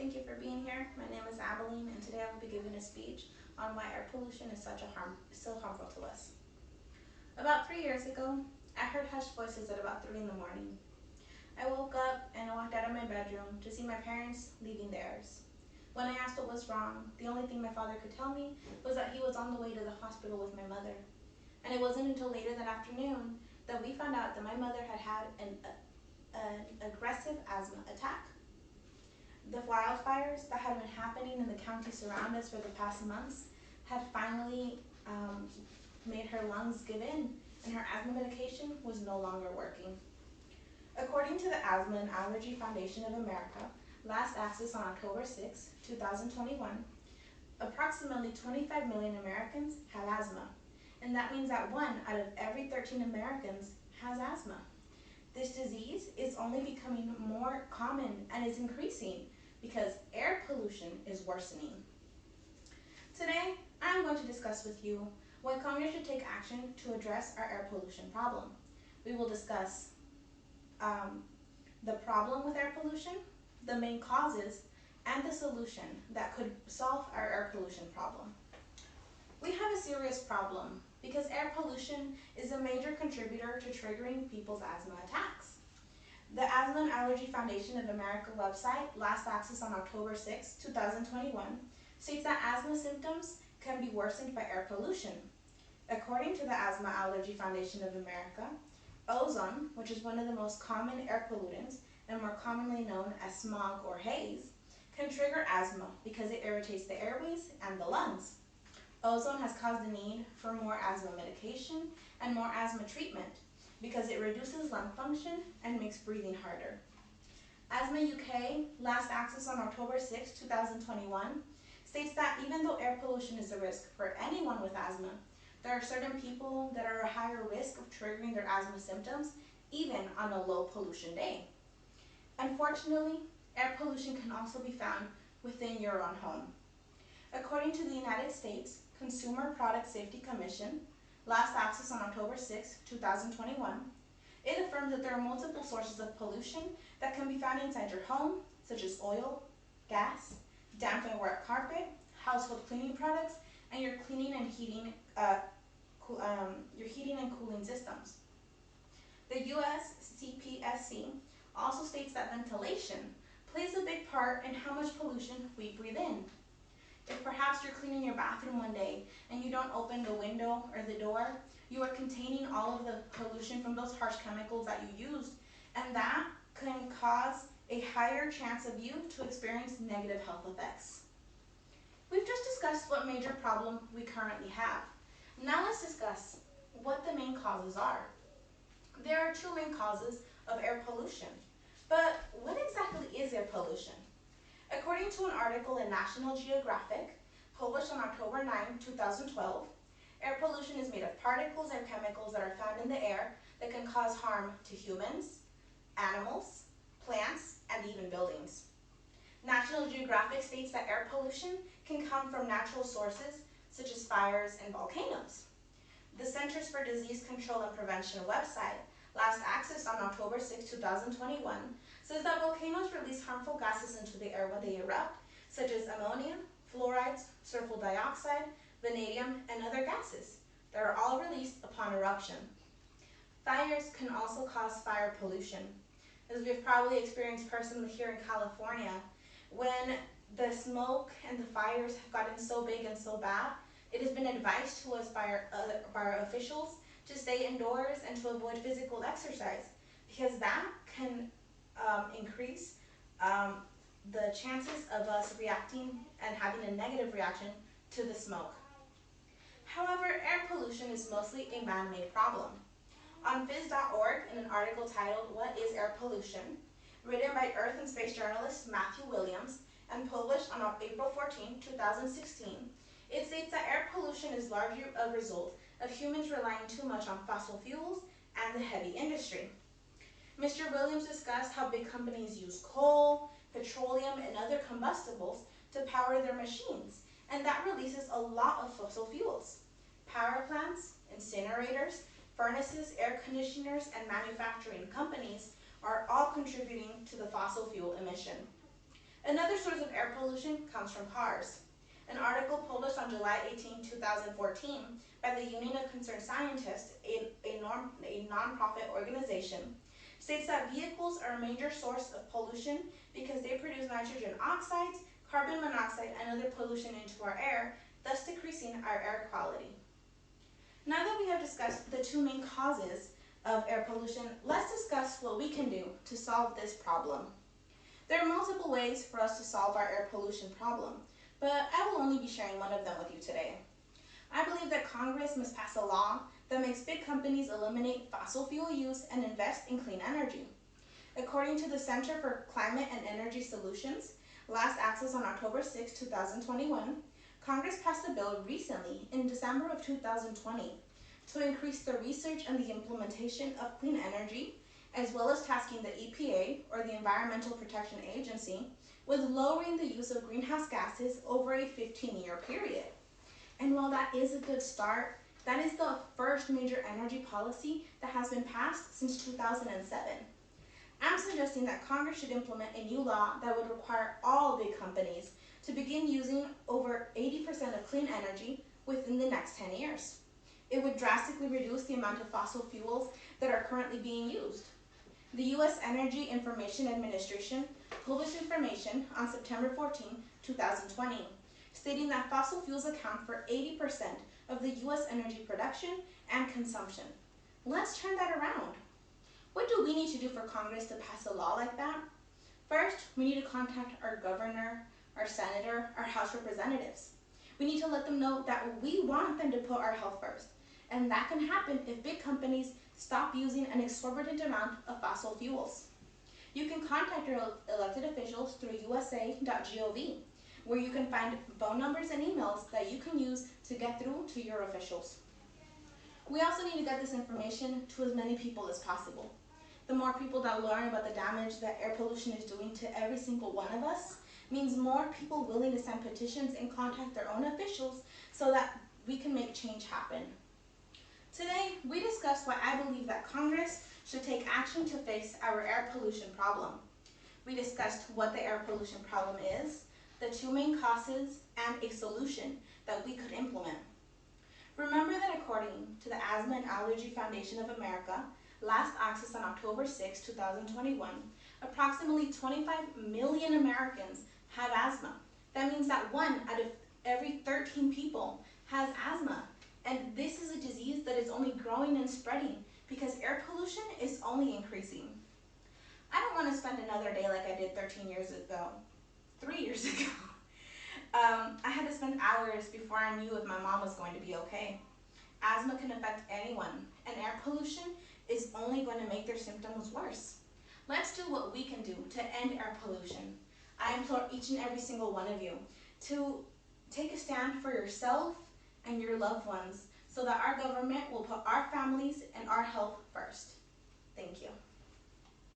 thank you for being here. My name is Abilene, and today I will be giving a speech on why air pollution is so harmful to us. About 3 years ago, I heard hushed voices at about 3 in the morning. I woke up and walked out of my bedroom to see my parents leaving theirs. When I asked what was wrong, the only thing my father could tell me was that he was on the way to the hospital with my mother. And it wasn't until later that afternoon that we found out that my mother had had an aggressive asthma attack. The wildfires that had been happening in the counties around us for the past months had finally made her lungs give in, and her asthma medication was no longer working. According to the Asthma and Allergy Foundation of America, last access on October 6, 2021, approximately 25 million Americans have asthma, and that means that 1 out of every 13 Americans has asthma. This disease is only becoming more common and is increasing because air pollution is worsening. Today, I'm going to discuss with you why Congress should take action to address our air pollution problem. We will discuss the problem with air pollution, the main causes, and the solution that could solve our air pollution problem. We have a serious problem because air pollution is a major contributor to triggering people's asthma attacks. The Asthma and Allergy Foundation of America website, last access on October 6, 2021, states that asthma symptoms can be worsened by air pollution. According to the Asthma Allergy Foundation of America, ozone, which is one of the most common air pollutants and more commonly known as smog or haze, can trigger asthma because it irritates the airways and the lungs. Ozone has caused the need for more asthma medication and more asthma treatment because it reduces lung function and makes breathing harder. Asthma UK, last access on October 6, 2021, states that even though air pollution is a risk for anyone with asthma, there are certain people that are at a higher risk of triggering their asthma symptoms even on a low pollution day. Unfortunately, air pollution can also be found within your own home. According to the United States Consumer Product Safety Commission, last access on October 6, 2021, it affirms that there are multiple sources of pollution that can be found inside your home, such as oil, gas, damp and wet carpet, household cleaning products, and your cleaning and heating cooling systems. The US CPSC also states that ventilation plays a big part in how much pollution we breathe in. If perhaps you're cleaning your bathroom one day and you don't open the window or the door, you are containing all of the pollution from those harsh chemicals that you used, and that can cause a higher chance of you to experience negative health effects. We've just discussed what major problem we currently have. Now let's discuss what the main causes are. There are 2 main causes of air pollution, but what exactly is air pollution? According to an article in National Geographic, published on October 9, 2012, air pollution is made of particles or chemicals that are found in the air that can cause harm to humans, animals, plants, and even buildings. National Geographic states that air pollution can come from natural sources such as fires and volcanoes. The Centers for Disease Control and Prevention website, last accessed on October 6, 2021, says that volcanoes release harmful gases into the air when they erupt, such as ammonia, fluorides, sulfur dioxide, vanadium, and other gases that are all released upon eruption. Fires can also cause fire pollution, as we've probably experienced personally here in California. When the smoke and the fires have gotten so big and so bad, it has been advised to us by our officials to stay indoors and to avoid physical exercise, because that can increase the chances of us reacting and having a negative reaction to the smoke. However, air pollution is mostly a man-made problem. On phys.org, in an article titled "What is Air Pollution?", written by Earth and Space journalist Matthew Williams and published on April 14, 2016, it states that air pollution is largely a result of humans relying too much on fossil fuels and the heavy industry. Mr. Williams discussed how big companies use coal, petroleum, and other combustibles to power their machines, and that releases a lot of fossil fuels. Power plants, incinerators, furnaces, air conditioners, and manufacturing companies are all contributing to the fossil fuel emission. Another source of air pollution comes from cars. An article published on July 18, 2014 by the Union of Concerned Scientists, a non-profit organization, states that vehicles are a major source of pollution because they produce nitrogen oxides, carbon monoxide, and other pollution into our air, thus decreasing our air quality. Now that we have discussed the two main causes of air pollution, let's discuss what we can do to solve this problem. There are multiple ways for us to solve our air pollution problem, but I will only be sharing one of them with you today. I believe that Congress must pass a law that makes big companies eliminate fossil fuel use and invest in clean energy. According to the Center for Climate and Energy Solutions, last accessed on October 6, 2021, Congress passed a bill recently in December of 2020 to increase the research and the implementation of clean energy, as well as tasking the EPA, or the Environmental Protection Agency, with lowering the use of greenhouse gases over a 15-year period. And while that is a good start, that is the first major energy policy that has been passed since 2007. I'm suggesting that Congress should implement a new law that would require all big companies to begin using over 80% of clean energy within the next 10 years. It would drastically reduce the amount of fossil fuels that are currently being used. The U.S. Energy Information Administration published information on September 14, 2020, stating that fossil fuels account for 80% of the U.S. energy production and consumption. Let's turn that around. What do we need to do for Congress to pass a law like that? First, we need to contact our governor, our senator, our House representatives. We need to let them know that we want them to put our health first, and that can happen if big companies stop using an exorbitant amount of fossil fuels. You can contact your elected officials through usa.gov, where you can find phone numbers and emails that you can use to get through to your officials. We also need to get this information to as many people as possible. The more people that learn about the damage that air pollution is doing to every single one of us means more people willing to sign petitions and contact their own officials so that we can make change happen. Today, we discussed why I believe that Congress should take action to face our air pollution problem. We discussed what the air pollution problem is, the two main causes, and a solution that we could implement. Remember that according to the Asthma and Allergy Foundation of America, last accessed on October 6, 2021, approximately 25 million Americans have asthma. That means that 1 out of every 13 people has asthma. And this is a disease that is only growing and spreading because air pollution is only increasing. I don't want to spend another day like I did 3 years ago. I had to spend hours before I knew if my mom was going to be okay. Asthma can affect anyone, and air pollution is only going to make their symptoms worse. Let's do what we can do to end air pollution. I implore each and every single one of you to take a stand for yourself and your loved ones so that our government will put our families and our health first. Thank you.